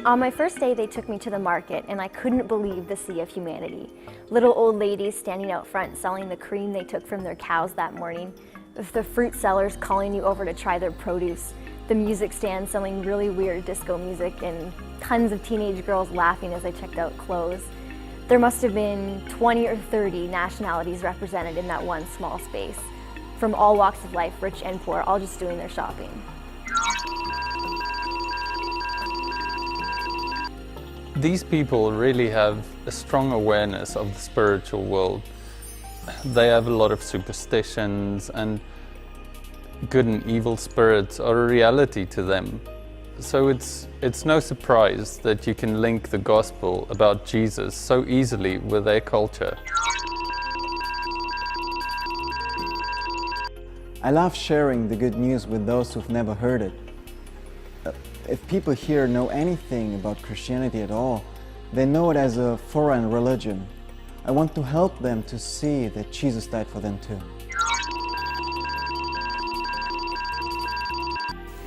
On my first day, they took me to the market, and I couldn't believe the sea of humanity. Little old ladies standing out front selling the cream they took from their cows that morning, the fruit sellers calling you over to try their produce, the music stand selling really weird disco music, and tons of teenage girls laughing as I checked out clothes. There must have been 20 or 30 nationalities represented in that one small space, from all walks of life, rich and poor, all just doing their shopping. These people really have a strong awareness of the spiritual world. They have a lot of superstitions, and good and evil spirits are a reality to them. So it's no surprise that you can link the gospel about Jesus so easily with their culture. I love sharing the good news with those who've never heard it. If people here know anything about Christianity at all, they know it as a foreign religion. I want to help them to see that Jesus died for them too.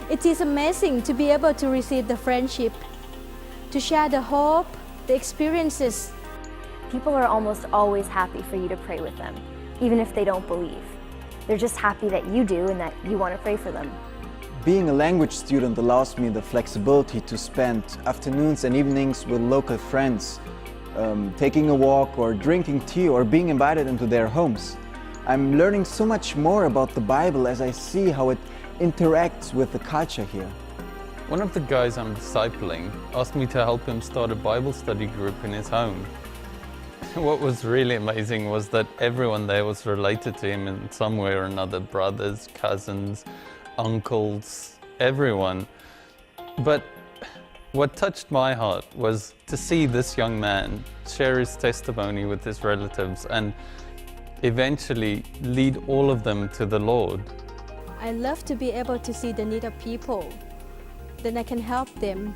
It is amazing to be able to receive the friendship, to share the hope, the experiences. People are almost always happy for you to pray with them, even if they don't believe. They're just happy that you do and that you want to pray for them. Being a language student allows me the flexibility to spend afternoons and evenings with local friends, taking a walk or drinking tea or being invited into their homes. I'm learning so much more about the Bible as I see how it interacts with the culture here. One of the guys I'm discipling asked me to help him start a Bible study group in his home. What was really amazing was that everyone there was related to him in some way or another, brothers, cousins, uncles, everyone. But what touched my heart was to see this young man share his testimony with his relatives and eventually lead all of them to the Lord. I love to be able to see the need of people, then I can help them.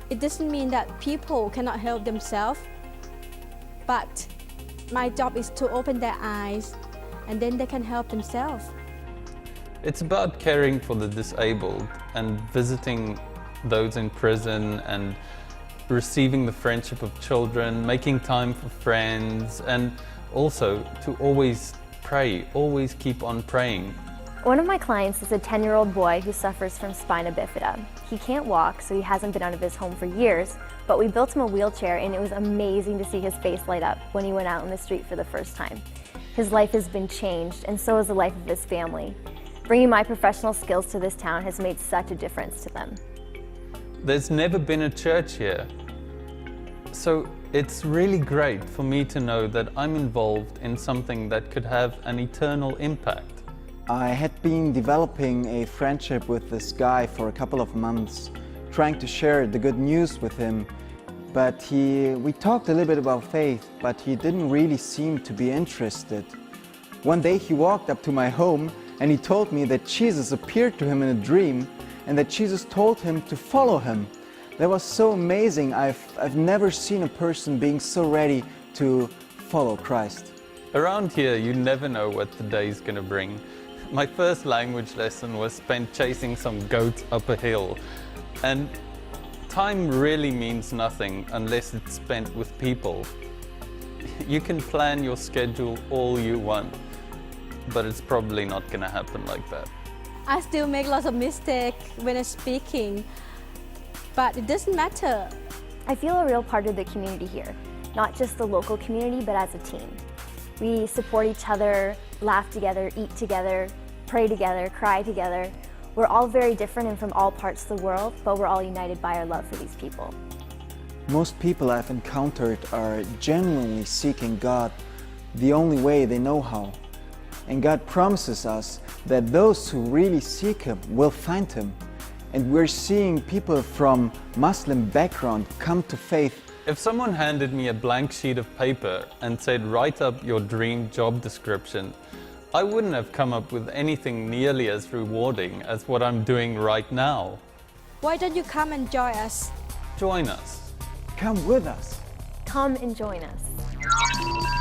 It doesn't mean that people cannot help themselves, but my job is to open their eyes and then they can help themselves. It's about caring for the disabled and visiting those in prison and receiving the friendship of children, making time for friends, and also to always pray, always keep on praying. One of my clients is a 10-year-old boy who suffers from spina bifida. He can't walk, so he hasn't been out of his home for years, but we built him a wheelchair and it was amazing to see his face light up when he went out on the street for the first time. His life has been changed, and so has the life of his family. Bringing my professional skills to this town has made such a difference to them. There's never been a church here, so it's really great for me to know that I'm involved in something that could have an eternal impact. I had been developing a friendship with this guy for a couple of months, trying to share the good news with him, but we talked a little bit about faith, but he didn't really seem to be interested. One day he walked up to my home and he told me that Jesus appeared to him in a dream and that Jesus told him to follow him. That was so amazing. I've never seen a person being so ready to follow Christ. Around here, you never know what the day's gonna bring. My first language lesson was spent chasing some goats up a hill. And time really means nothing unless it's spent with people. You can plan your schedule all you want, but it's probably not gonna happen like that. I still make lots of mistakes when I'm speaking, but it doesn't matter. I feel a real part of the community here, not just the local community, but as a team. We support each other, laugh together, eat together, pray together, cry together. We're all very different and from all parts of the world, but we're all united by our love for these people. Most people I've encountered are genuinely seeking God the only way they know how. And God promises us that those who really seek Him will find Him. And we're seeing people from Muslim background come to faith. If someone handed me a blank sheet of paper and said, write up your dream job description, I wouldn't have come up with anything nearly as rewarding as what I'm doing right now. Why don't you come and join us? Join us. Come with us. Come and join us.